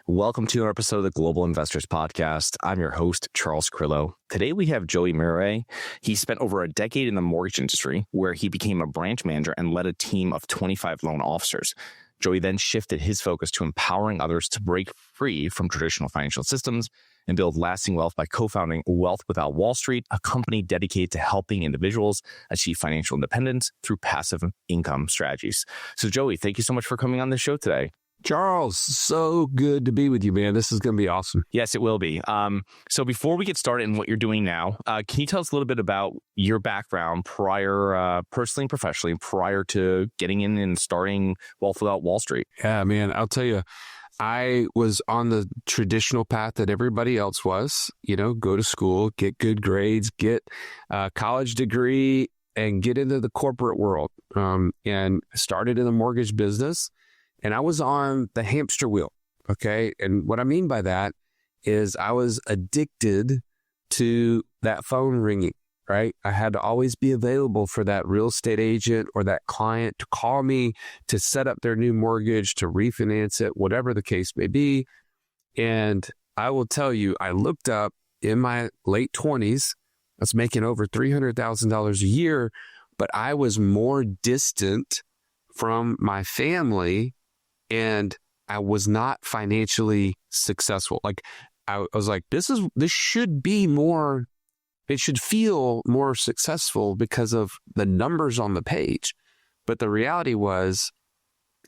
Welcome to another episode of the Global Investors Podcast. I'm your host, Charles Carillo. Today we have Joey Muré. He spent over a decade in the mortgage industry where he became a branch manager and led a team of 25 loan officers. Joey then shifted his focus to empowering others to break free from traditional financial systems and build lasting wealth by co-founding Wealth Without Wall Street, a company dedicated to helping individuals achieve financial independence through passive income strategies. So Joey, thank you so much for coming on the show today. Charles, so good to be with you, man. This is going to be awesome. Yes, it will be. So before we get started in what you're doing now, can you tell us a little bit about your background prior, personally and professionally, prior to getting in and starting Wealth Without Wall Street? Yeah, man, I'll tell you, I was on the traditional path that everybody else was, go to school, get good grades, get a college degree, and get into the corporate world. And started in the mortgage business. And I was on the hamster wheel, okay? And what I mean by that is I was addicted to that phone ringing, right? I had to always be available for that real estate agent or that client to call me to set up their new mortgage, to refinance it, whatever the case may be. And I will tell you, I looked up in my late 20s, I was making over $300,000 a year, but I was more distant from my family and I was not financially successful. Like I was like, this should be more, it should feel more successful because of the numbers on the page. But the reality was,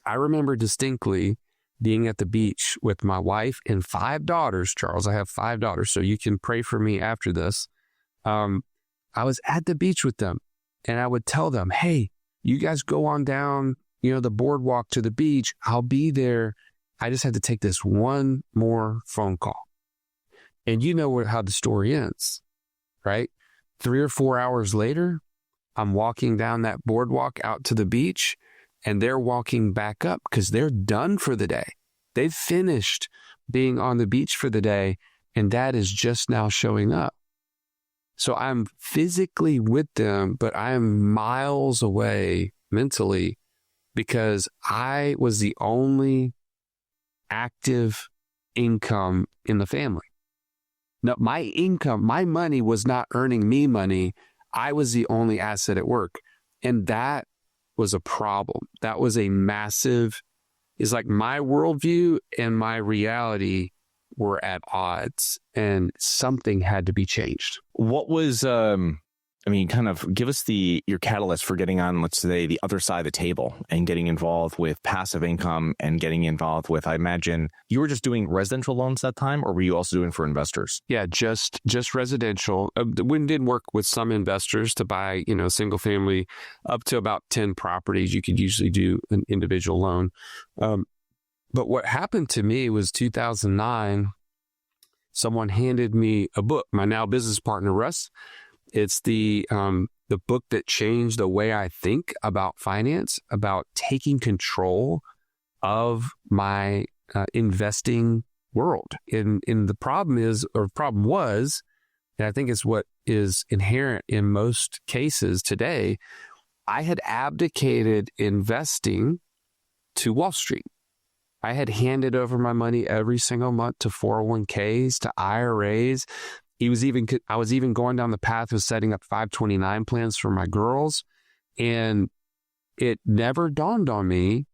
I remember distinctly being at the beach with my wife and 5 daughters, Charles. I have 5 daughters, so you can pray for me after this. I was at the beach with them and I would tell them, hey, you guys go on down the boardwalk to the beach. I'll be there. I just had to take this one more phone call. And you know how the story ends, right? 3 or 4 hours later, I'm walking down that boardwalk out to the beach and they're walking back up because they're done for the day. They've finished being on the beach for the day and Dad is just now showing up. So I'm physically with them, but I am miles away mentally because I was the only active income in the family. Now, my money was not earning me money. I was the only asset at work. And that was a problem. That was a massive, it's like my worldview and my reality were at odds and something had to be changed. What was, kind of give us your catalyst for getting on, let's say, the other side of the table and getting involved with passive income and getting involved with, I imagine, you were just doing residential loans that time, or were you also doing for investors? Yeah, just residential. We did work with some investors to buy, single family up to about 10 properties. You could usually do an individual loan. But what happened to me was 2009, someone handed me a book, my now business partner, Russ. It's the book that changed the way I think about finance, about taking control of my investing world. And the problem was, and I think it's what is inherent in most cases today, I had abdicated investing to Wall Street. I had handed over my money every single month to 401ks, to IRAs. I was even going down the path of setting up 529 plans for my girls. And it never dawned on me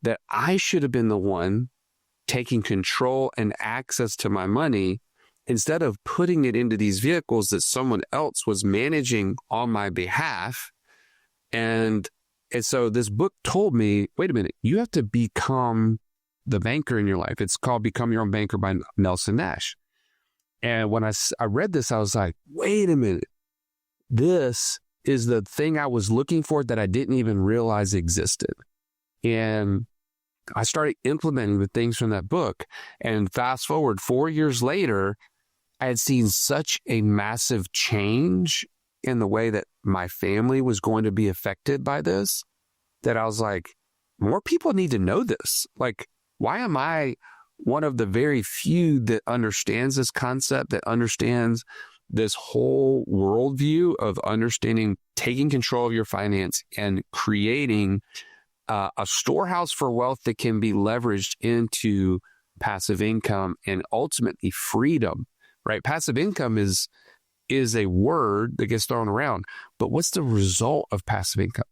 that I should have been the one taking control and access to my money instead of putting it into these vehicles that someone else was managing on my behalf. And so this book told me, wait a minute, you have to become the banker in your life. It's called Become Your Own Banker by Nelson Nash. And when I read this, I was like, wait a minute, this is the thing I was looking for that I didn't even realize existed. And I started implementing the things from that book. And fast forward 4 years later, I had seen such a massive change in the way that my family was going to be affected by this, that I was like, more people need to know this. Like, why am I one of the very few that understands this concept, that understands this whole worldview of understanding, taking control of your finance and creating a storehouse for wealth that can be leveraged into passive income and ultimately freedom, right? Passive income is a word that gets thrown around, but what's the result of passive income?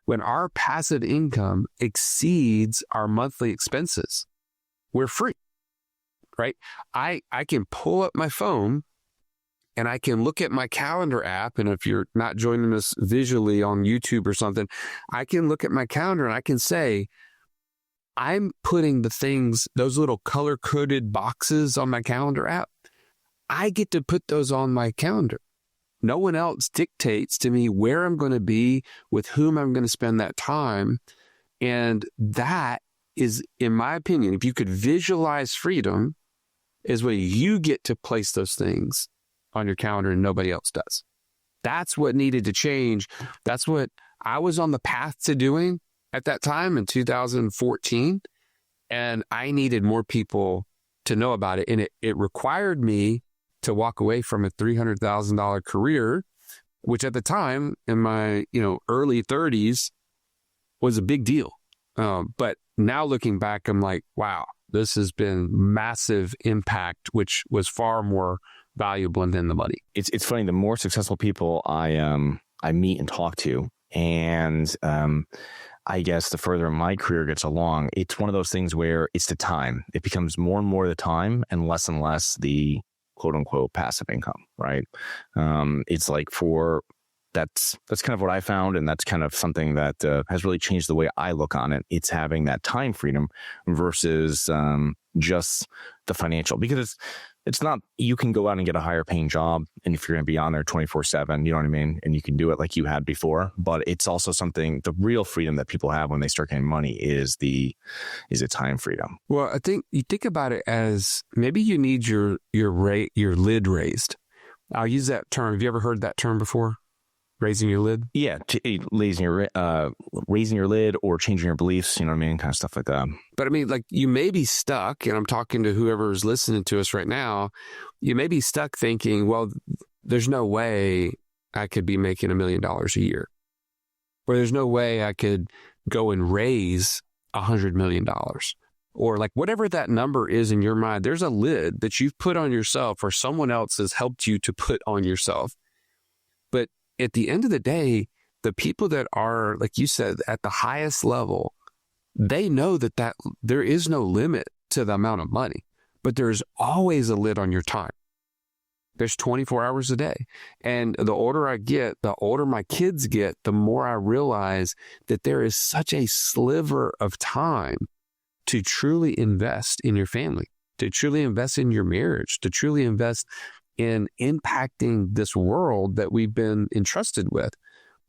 When our passive income exceeds our monthly expenses, we're free, right? I can pull up my phone and I can look at my calendar app. And if you're not joining us visually on YouTube or something, I can look at my calendar and I can say, I'm putting the things, those little color-coded boxes on my calendar app, I get to put those on my calendar. No one else dictates to me where I'm going to be, with whom I'm going to spend that time. And that is, in my opinion, if you could visualize freedom, is when you get to place those things on your calendar and nobody else does. That's what needed to change. That's what I was on the path to doing at that time in 2014. And I needed more people to know about it. And it required me to walk away from a $300,000 career, which at the time in my early 30s was a big deal. But now looking back, I'm like, wow, this has been massive impact, which was far more valuable than the money. It's funny. The more successful people I meet and talk to, and I guess the further my career gets along, it's one of those things where it's the time. It becomes more and more the time and less the quote unquote passive income, right? It's like that's kind of what I found. And that's kind of something that has really changed the way I look on it. It's having that time freedom versus just the financial, because it's not, you can go out and get a higher paying job. And if you're going to be on there 24/7, you know what I mean? And you can do it like you had before, but it's also something, the real freedom that people have when they start getting money is a time freedom. Well, I think you think about it as maybe you need your lid raised. I'll use that term. Have you ever heard that term before? Raising your lid? Yeah, raising your lid or changing your beliefs, you know what I mean? Kind of stuff like that. But I mean, like, you may be stuck, and I'm talking to whoever's listening to us right now, you may be stuck thinking, well, there's no way I could be making $1 million a year. Or there's no way I could go and raise $100 million. Or like whatever that number is in your mind, there's a lid that you've put on yourself or someone else has helped you to put on yourself. But at the end of the day, the people that are, like you said, at the highest level, they know that there is no limit to the amount of money, but there's always a lid on your time. There's 24 hours a day. And the older I get, the older my kids get, the more I realize that there is such a sliver of time to truly invest in your family, to truly invest in your marriage, to truly invest in impacting this world that we've been entrusted with.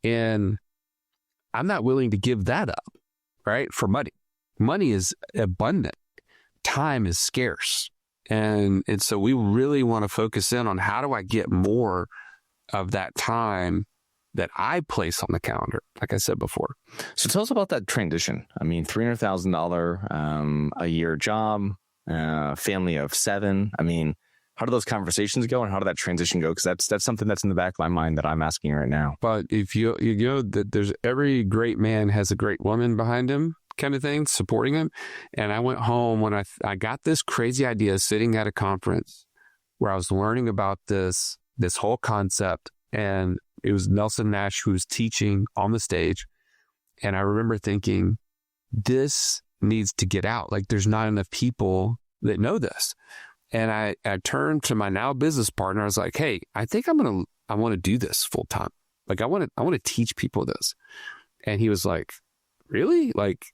And I'm not willing to give that up, right? For money. Money is abundant. Time is scarce. And so we really want to focus in on how do I get more of that time that I place on the calendar, like I said before. So tell us about that transition. I mean, $300,000 a year job, family of 7. I mean, how do those conversations go and how did that transition go? Because that's something that's in the back of my mind that I'm asking right now. But if you know that there's every great man has a great woman behind him kind of thing, supporting him. And I went home when I got this crazy idea sitting at a conference where I was learning about this whole concept. And it was Nelson Nash who was teaching on the stage. And I remember thinking, this needs to get out. Like, there's not enough people that know this. And I turned to my now business partner. I was like, hey, I think I want to do this full time. Like, I want to teach people this. And he was like, really? Like,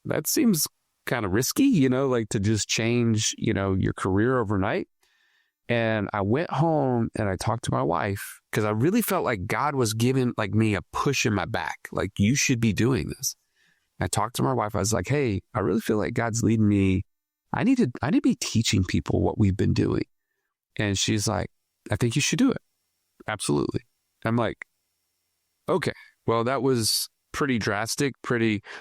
that seems kind of risky, like to just change, your career overnight. And I went home and I talked to my wife because I really felt like God was giving like me a push in my back. Like, you should be doing this. I talked to my wife. I was like, hey, I really feel like God's leading me. I need to be teaching people what we've been doing. And she's like, I think you should do it. Absolutely. I'm like, okay, well, that was pretty drastic,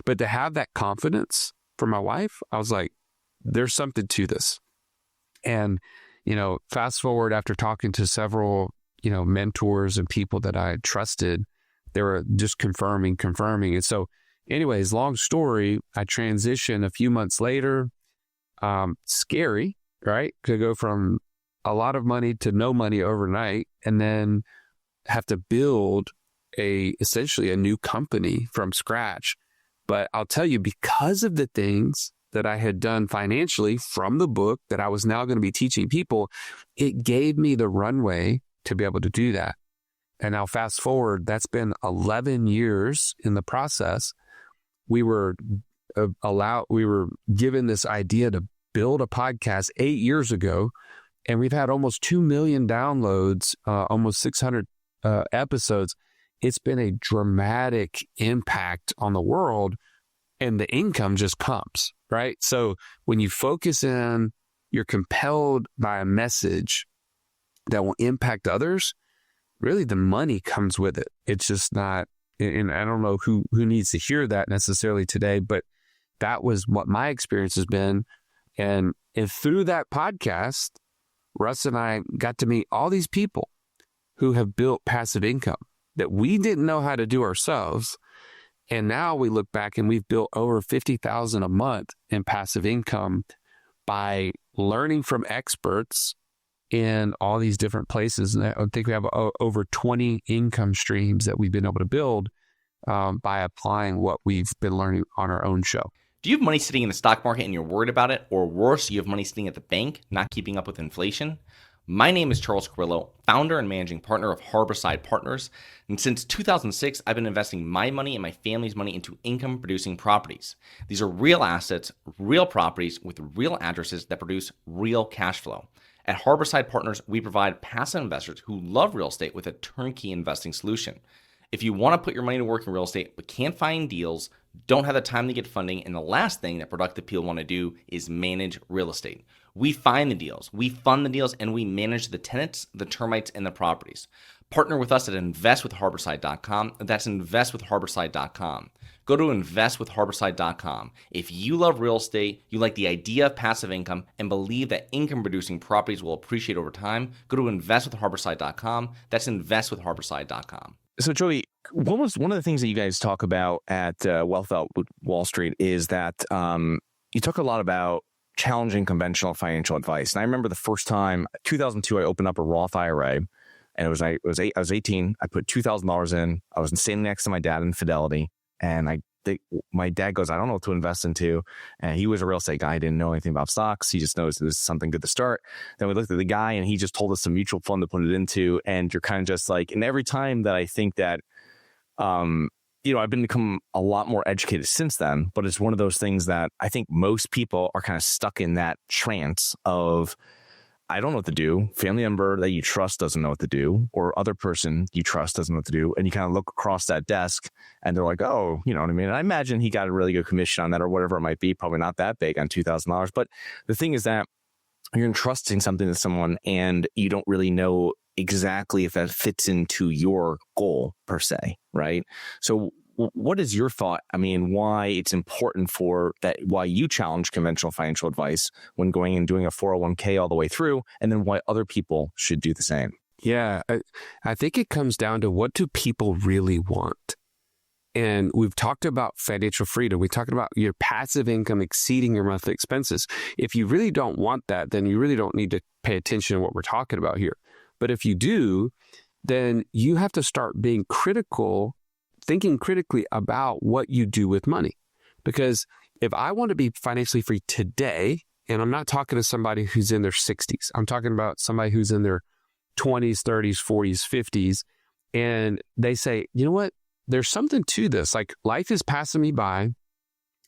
but to have that confidence from my wife, I was like, there's something to this. And, fast forward after talking to several, mentors and people that I trusted, they were just confirming. And so anyways, long story, I transitioned a few months later. scary, right? To go from a lot of money to no money overnight and then have to build essentially a new company from scratch. But I'll tell you, because of the things that I had done financially from the book that I was now going to be teaching people, it gave me the runway to be able to do that. And now fast forward, that's been 11 years in the process. We were given this idea to build a podcast 8 years ago, and we've had almost 2 million downloads, almost 600 episodes. It's been a dramatic impact on the world, and the income just comes, right? So when you focus in, you're compelled by a message that will impact others, really the money comes with it. It's just not, and I don't know who needs to hear that necessarily today, but that was what my experience has been. And through that podcast, Russ and I got to meet all these people who have built passive income that we didn't know how to do ourselves. And now we look back and we've built over $50,000 a month in passive income by learning from experts in all these different places. And I think we have over 20 income streams that we've been able to build by applying what we've been learning on our own show. Do you have money sitting in the stock market and you're worried about it? Or worse, you have money sitting at the bank, not keeping up with inflation? My name is Charles Carillo, founder and managing partner of Harborside Partners. And since 2006, I've been investing my money and my family's money into income-producing properties. These are real assets, real properties with real addresses that produce real cash flow. At Harborside Partners, we provide passive investors who love real estate with a turnkey investing solution. If you want to put your money to work in real estate but can't find deals, don't have the time to get funding, and the last thing that productive people want to do is manage real estate. We find the deals, we fund the deals, and we manage the tenants, the termites, and the properties. Partner with us at investwithharborside.com. That's investwithharborside.com. Go to investwithharborside.com. If you love real estate, you like the idea of passive income, and believe that income-producing properties will appreciate over time, go to investwithharborside.com. That's investwithharborside.com. So, Joey, one of the things that you guys talk about at Wealth Out Wall Street is that you talk a lot about challenging conventional financial advice. And I remember the first time, 2002, I opened up a Roth IRA, and I was 18. I put $2,000 in. I was standing next to my dad in Fidelity, and my dad goes, "I don't know what to invest into." And he was a real estate guy. He didn't know anything about stocks. He just knows this is something good to start. Then we looked at the guy, and he just told us some mutual fund to put it into. And you're kind of just like, and every time that I think that, I've become a lot more educated since then, but it's one of those things that I think most people are kind of stuck in that trance of, I don't know what to do. Family member that you trust doesn't know what to do, or other person you trust doesn't know what to do. And you kind of look across that desk and they're like, oh, you know what I mean? And I imagine he got a really good commission on that or whatever it might be. Probably not that big on $2,000. But the thing is that you're entrusting something to someone and you don't really know exactly if that fits into your goal per se, right? So what is your thought? I mean, why it's important why you challenge conventional financial advice when going and doing a 401k all the way through, and then why other people should do the same? Yeah, I think it comes down to, what do people really want? And we've talked about financial freedom. We talked about your passive income exceeding your monthly expenses. If you really don't want that, then you really don't need to pay attention to what we're talking about here. But if you do, then you have to start being thinking critically about what you do with money. Because if I want to be financially free today, and I'm not talking to somebody who's in their 60s, I'm talking about somebody who's in their 20s, 30s, 40s, 50s, and they say, you know what, there's something to this. Like, life is passing me by.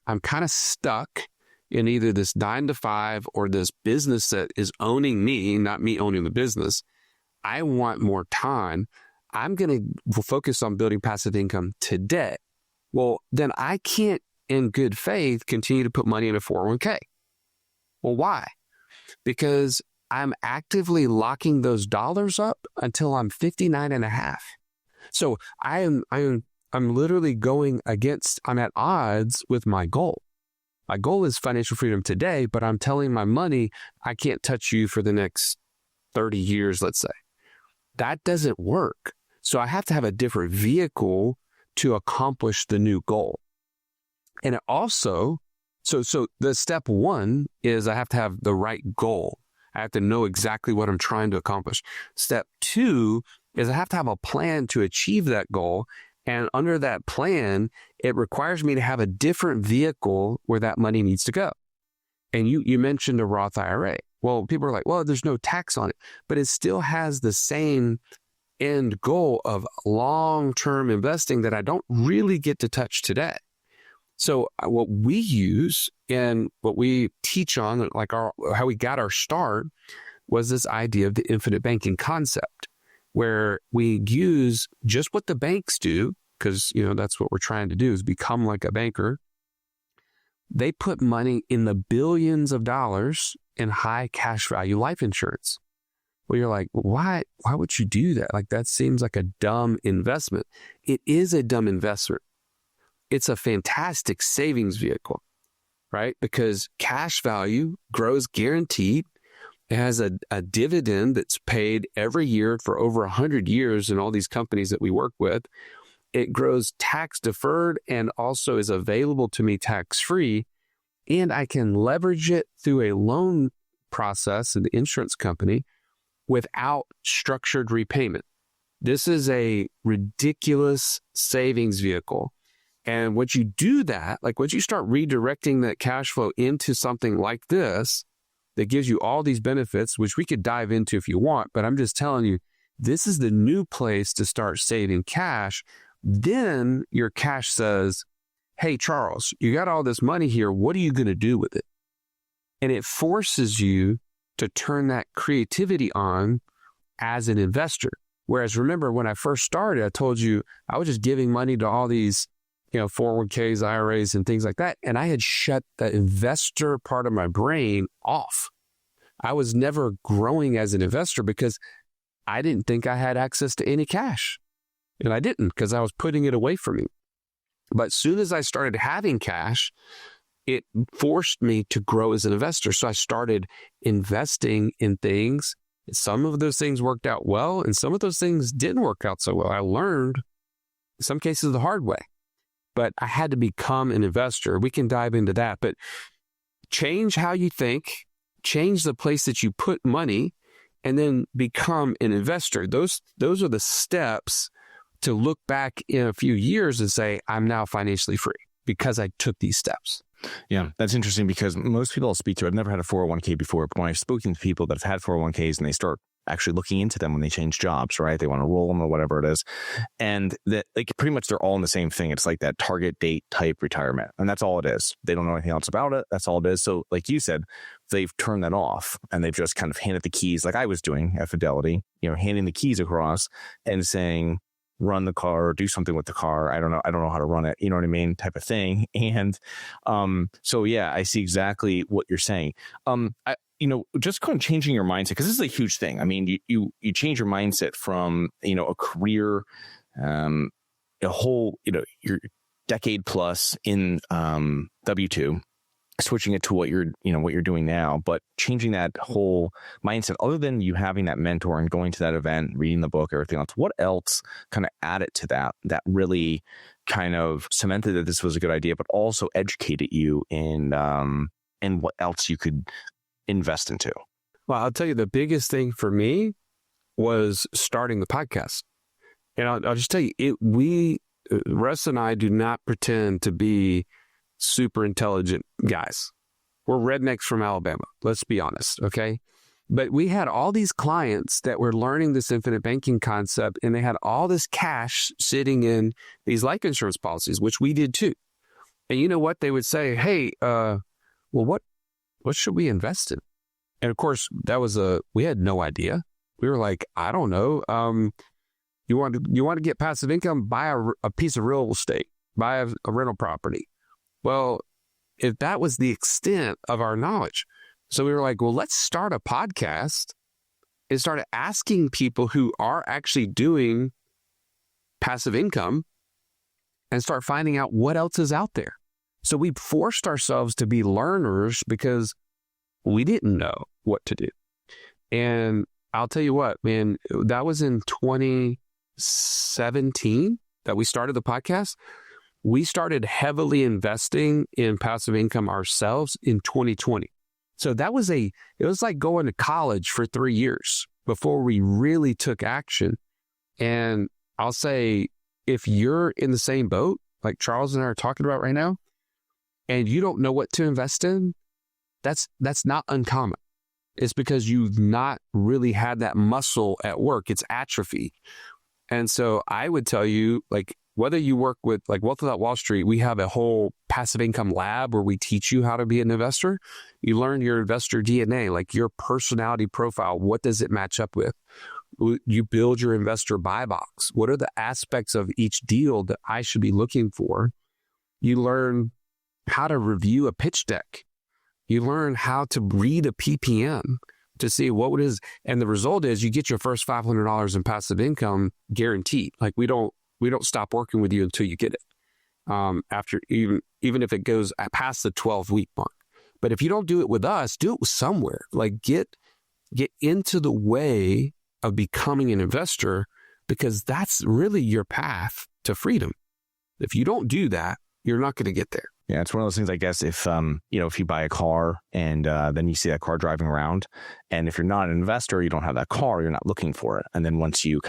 I'm kind of stuck in either this 9 to 5 or this business that is owning me, not me owning the business. I want more time. I'm going to focus on building passive income today. Well, then I can't, in good faith, continue to put money in a 401k. Well, why? Because I'm actively locking those dollars up until I'm 59 and a half. So I'm literally I'm at odds with my goal. My goal is financial freedom today, but I'm telling my money, I can't touch you for the next 30 years, let's say. That doesn't work. So I have to have a different vehicle to accomplish the new goal. And it also So the step one is I have to have the right goal. I have to know exactly what I'm trying to accomplish. Step two is I have to have a plan to achieve that goal. And under that plan, it requires me to have a different vehicle where that money needs to go. And you mentioned a Roth IRA. Well, people are like, well, there's no tax on it, but it still has the same end goal of long-term investing that I don't really get to touch today. So what we use and what we teach on, like how we got our start, was this idea of the infinite banking concept, where we use just what the banks do, because that's what we're trying to do, is become like a banker. They put money in the billions of dollars in high cash value life insurance. Well, you're like, why would you do that? Like, that seems like a dumb investment. It is a dumb investment. It's a fantastic savings vehicle, right? Because cash value grows guaranteed. It has a dividend that's paid every year for over 100 years in all these companies that we work with. It grows tax deferred and also is available to me tax free. And I can leverage it through a loan process in the insurance company without structured repayment. This is a ridiculous savings vehicle. And once you do that, like once you start redirecting that cash flow into something like this, that gives you all these benefits, which we could dive into if you want, but I'm just telling you, this is the new place to start saving cash. Then your cash says, hey, Charles, you got all this money here. What are you going to do with it? And it forces you to turn that creativity on as an investor. Whereas remember, when I first started, I told you I was just giving money to all these 401ks, IRAs, and things like that. And I had shut the investor part of my brain off. I was never growing as an investor because I didn't think I had access to any cash. And I didn't, because I was putting it away from me. But as soon as I started having cash, it forced me to grow as an investor. So I started investing in things. Some of those things worked out well, and some of those things didn't work out so well. I learned, in some cases, the hard way. But I had to become an investor. We can dive into that. But change how you think, change the place that you put money, and then become an investor. Those are the steps to look back in a few years and say, I'm now financially free because I took these steps. Yeah, that's interesting because most people I'll speak to, I've never had a 401k before, but when I've spoken to people that have had 401ks and they start actually looking into them when they change jobs, right? They want to roll them or whatever it is. And that, like, pretty much they're all in the same thing. It's like that target date type retirement. And that's all it is. They don't know anything else about it. That's all it is. So like you said, they've turned that off and they've just kind of handed the keys, like I was doing at Fidelity, handing the keys across and saying, run the car or do something with the car. I don't know how to run it. You know what I mean? Type of thing. And so, yeah, I see exactly what you're saying. Just kind of changing your mindset, because this is a huge thing. I mean, you change your mindset from, a career, a whole, your decade plus in W-2, switching it to what you're doing now, but changing that whole mindset, other than you having that mentor and going to that event, reading the book, everything else, what else kind of added to that really kind of cemented that this was a good idea, but also educated you in what else you could invest into? Well, I'll tell you, the biggest thing for me was starting the podcast. And I'll just tell you, Russ and I do not pretend to be super intelligent guys. We're rednecks from Alabama. Let's be honest. Okay. But we had all these clients that were learning this infinite banking concept, and they had all this cash sitting in these life insurance policies, which we did too. And you know what? They would say, hey, what should we invest in? And of course, we had no idea. We were like, I don't know. You want to get passive income? Buy a piece of real estate, buy a rental property. Well, if that was the extent of our knowledge. So we were like, well, let's start a podcast and start asking people who are actually doing passive income and start finding out what else is out there. So we forced ourselves to be learners because we didn't know what to do. And I'll tell you what, man, that was in 2017 that we started the podcast. We started heavily investing in passive income ourselves in 2020. So it was like going to college for 3 years before we really took action. And I'll say, if you're in the same boat, like Charles and I are talking about right now, and you don't know what to invest in, that's not uncommon. It's because you've not really had that muscle at work. It's atrophy. And so I would tell you, like, whether you work with like Wealth Without Wall Street, we have a whole passive income lab where we teach you how to be an investor. You learn your investor DNA, like your personality profile. What does it match up with? You build your investor buy box. What are the aspects of each deal that I should be looking for? You learn how to review a pitch deck. You learn how to read a PPM to see what it is. And the result is you get your first $500 in passive income guaranteed. Like we don't stop working with you until you get it. After even if it goes past the 12-week mark. But if you don't do it with us, do it somewhere. Like get into the way of becoming an investor, because that's really your path to freedom. If you don't do that, you're not going to get there. Yeah, it's one of those things, I guess, if you buy a car and then you see that car driving around, and if you're not an investor, you don't have that car, you're not looking for it. And then once you're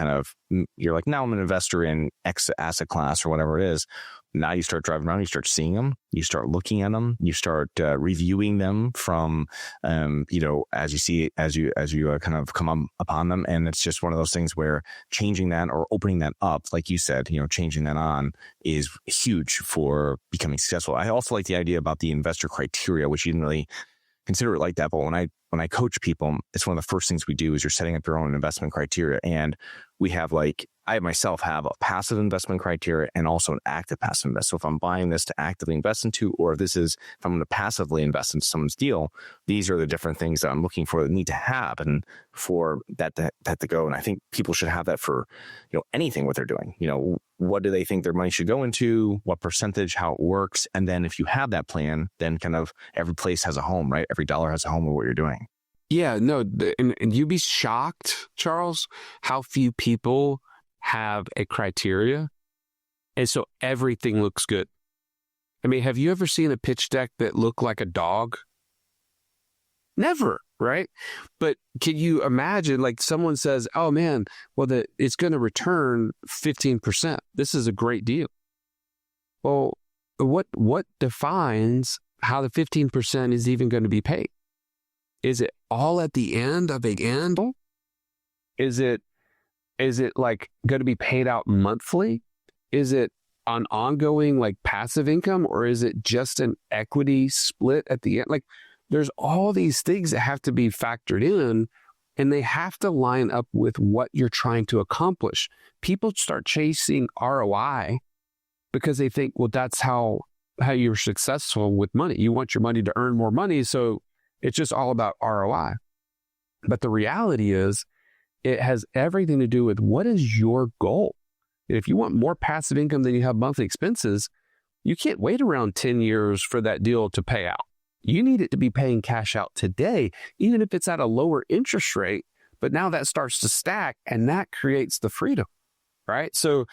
like, now I'm an investor in X asset class or whatever it is. Now you start driving around, you start seeing them, you start looking at them, you start reviewing them from, as you kind of come upon them. And it's just one of those things where changing that or opening that up, like you said, changing that on is huge for becoming successful. I also like the idea about the investor criteria, which you didn't really consider it like that. But when I coach people, it's one of the first things we do is you're setting up your own investment criteria. And we have I myself have a passive investment criteria and also an active passive invest. So if I'm buying this to actively invest into, or if I'm going to passively invest in someone's deal, these are the different things that I'm looking for that need to happen for that to go. And I think people should have that for, anything what they're doing. What do they think their money should go into, what percentage, how it works. And then if you have that plan, then kind of every place has a home, right? Every dollar has a home of what you're doing. Yeah, no, and you'd be shocked, Charles, how few people have a criteria. And so everything looks good. I mean, have you ever seen a pitch deck that looked like a dog? Never, right? But can you imagine, like someone says, oh man, well, it's going to return 15%. This is a great deal. Well, what defines how the 15% is even going to be paid? Is it all at the end of the end? Is it like going to be paid out monthly? Is it an ongoing like passive income, or is it just an equity split at the end? Like there's all these things that have to be factored in, and they have to line up with what you're trying to accomplish. People start chasing ROI because they think, well, that's how you're successful with money. You want your money to earn more money, so it's just all about ROI. But the reality is, it has everything to do with what is your goal. And if you want more passive income than you have monthly expenses, you can't wait around 10 years for that deal to pay out. You need it to be paying cash out today, even if it's at a lower interest rate. But now that starts to stack, and that creates the freedom, right? So,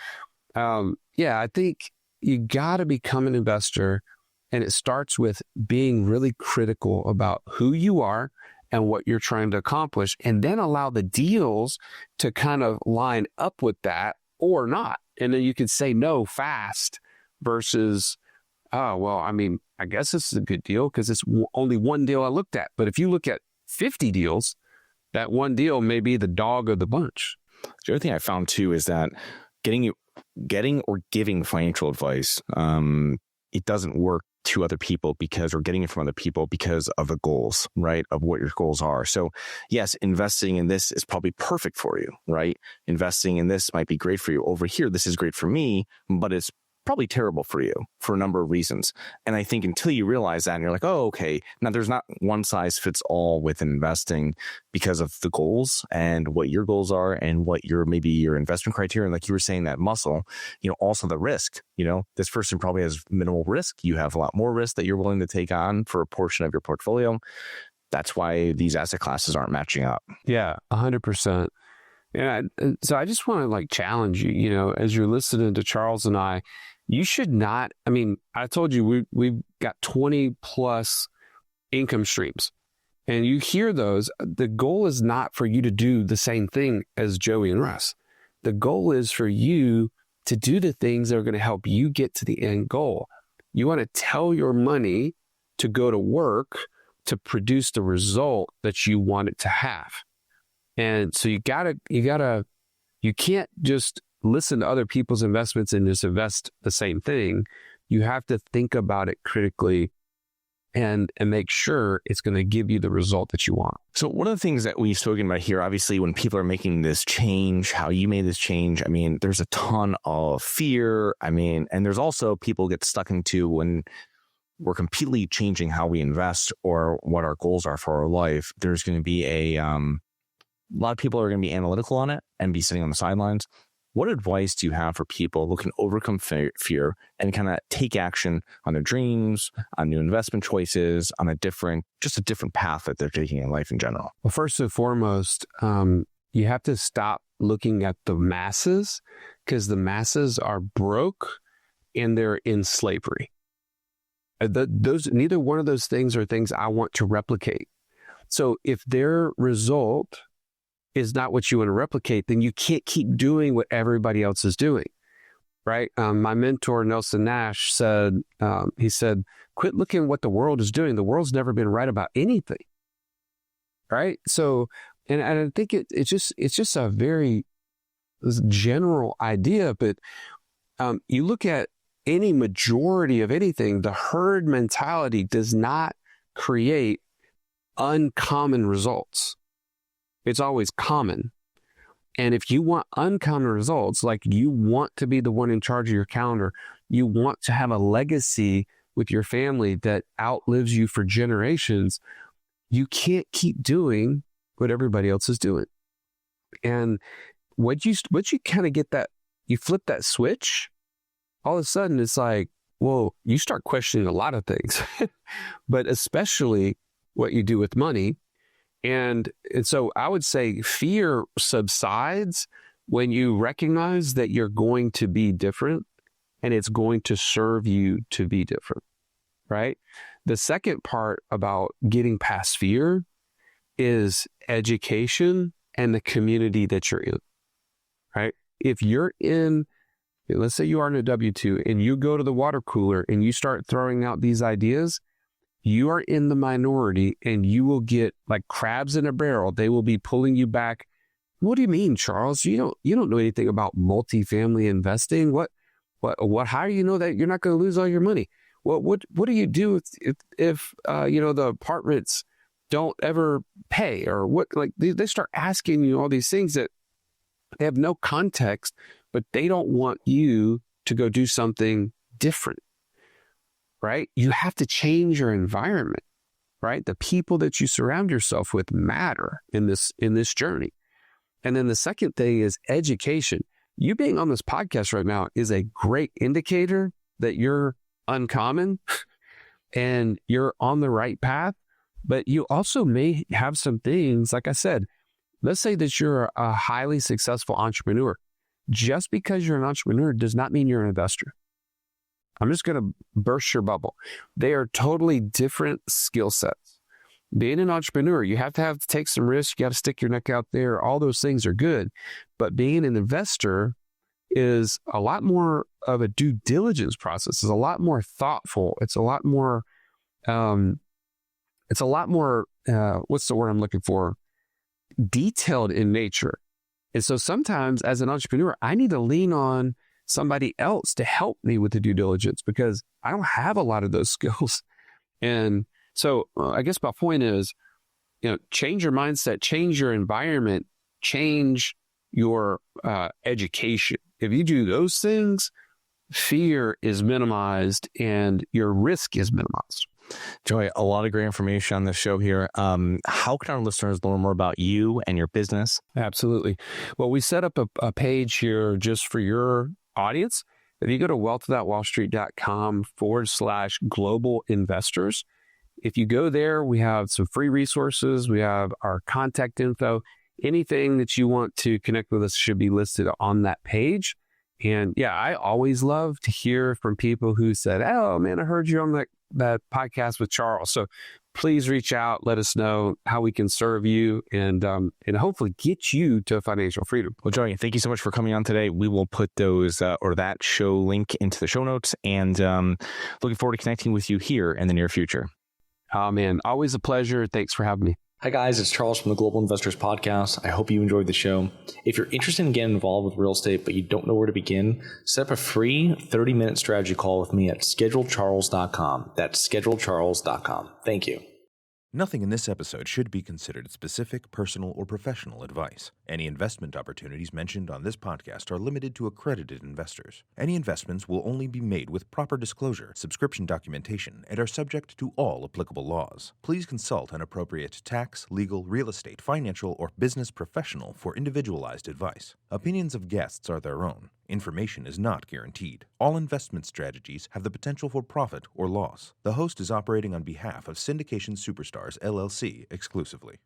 I think you got to become an investor. And it starts with being really critical about who you are and what you're trying to accomplish, and then allow the deals to kind of line up with that or not. And then you can say no fast versus, oh, well, I mean, I guess this is a good deal because it's only one deal I looked at. But if you look at 50 deals, that one deal may be the dog of the bunch. The other thing I found too is that getting or giving financial advice, it doesn't work to other people or getting it from other people because of the goals, right? Of what your goals are. So yes, investing in this is probably perfect for you, right? Investing in this might be great for you. Over here, this is great for me, but it's probably terrible for you for a number of reasons. And I think until you realize that and you're like, oh, okay, now there's not one size fits all with investing because of the goals and what your goals are and what maybe your investment criteria. And like you were saying, that muscle, also the risk, this person probably has minimal risk. You have a lot more risk that you're willing to take on for a portion of your portfolio. That's why these asset classes aren't matching up. Yeah, 100%. And so I just want to challenge you, as you're listening to Charles and I, You should not. I mean, I told you we've got 20 plus income streams, and you hear those. The goal is not for you to do the same thing as Joey and Russ. The goal is for you to do the things that are going to help you get to the end goal. You want to tell your money to go to work to produce the result that you want it to have. And so you can't just listen to other people's investments and just invest the same thing. You have to think about it critically and make sure it's going to give you the result that you want. So one of the things that we've spoken about here, obviously, when people are making this change, how you made this change, I mean, there's a ton of fear. I mean, and there's also people get stuck into when we're completely changing how we invest or what our goals are for our life. There's going to be a lot of people are going to be analytical on it and be sitting on the sidelines. What advice do you have for people who can overcome fear and kind of take action on their dreams, on new investment choices, on a different path that they're taking in life in general? Well, first and foremost, you have to stop looking at the masses, because the masses are broke and they're in slavery. Neither one of those things are things I want to replicate. So if their result is not what you want to replicate, then you can't keep doing what everybody else is doing, right? My mentor, Nelson Nash, said, quit looking at what the world is doing. The world's never been right about anything, right? So, and I think it's just a very general idea, but you look at any majority of anything, the herd mentality does not create uncommon results. It's always common. And if you want uncommon results, like you want to be the one in charge of your calendar, you want to have a legacy with your family that outlives you for generations, you can't keep doing what everybody else is doing. And once you kind of get that, you flip that switch, all of a sudden it's like, whoa, you start questioning a lot of things, but especially what you do with money. And so I would say fear subsides when you recognize that you're going to be different and it's going to serve you to be different, right? The second part about getting past fear is education and the community that you're in, right? If you're in, let's say you are in a W-2 and you go to the water cooler and you start throwing out these ideas, you are in the minority and you will get like crabs in a barrel. They will be pulling you back. What do you mean, Charles? You don't know anything about multifamily investing. What, how do you know that you're not going to lose all your money? What do you do if the apartments don't ever pay, or what? Like they start asking you all these things that they have no context, but they don't want you to go do something different. Right? You have to change your environment, right? The people that you surround yourself with matter in this journey. And then the second thing is education. You being on this podcast right now is a great indicator that you're uncommon and you're on the right path, but you also may have some things, like I said, let's say that you're a highly successful entrepreneur. Just because you're an entrepreneur does not mean you're an investor. I'm just going to burst your bubble. They are totally different skill sets. Being an entrepreneur, you have to take some risks. You got to stick your neck out there. All those things are good. But being an investor is a lot more of a due diligence process. It's a lot more thoughtful. It's a lot more, what's the word I'm looking for? Detailed in nature. And so sometimes as an entrepreneur, I need to lean on somebody else to help me with the due diligence because I don't have a lot of those skills. And so I guess my point is, change your mindset, change your environment, change your education. If you do those things, fear is minimized and your risk is minimized. Joey, a lot of great information on this show here. How can our listeners learn more about you and your business? Absolutely. Well, we set up a page here just for your audience. If you go to wealth.wallstreet.com/global investors, if you go there, we have some free resources. We have our contact info. Anything that you want to connect with us should be listed on that page. And yeah, I always love to hear from people who said, "Oh man, I heard you on that podcast with Charles." So please reach out, let us know how we can serve you, and hopefully get you to financial freedom. Well, Joey, thank you so much for coming on today. We will put those or that show link into the show notes, and looking forward to connecting with you here in the near future. Oh man, always a pleasure. Thanks for having me. Hi guys, it's Charles from the Global Investors Podcast. I hope you enjoyed the show. If you're interested in getting involved with real estate, but you don't know where to begin, set up a free 30-minute strategy call with me at schedulecharles.com. That's schedulecharles.com. Thank you. Nothing in this episode should be considered specific, personal, or professional advice. Any investment opportunities mentioned on this podcast are limited to accredited investors. Any investments will only be made with proper disclosure, subscription documentation, and are subject to all applicable laws. Please consult an appropriate tax, legal, real estate, financial, or business professional for individualized advice. Opinions of guests are their own. Information is not guaranteed. All investment strategies have the potential for profit or loss. The host is operating on behalf of Syndication Superstars, LLC exclusively.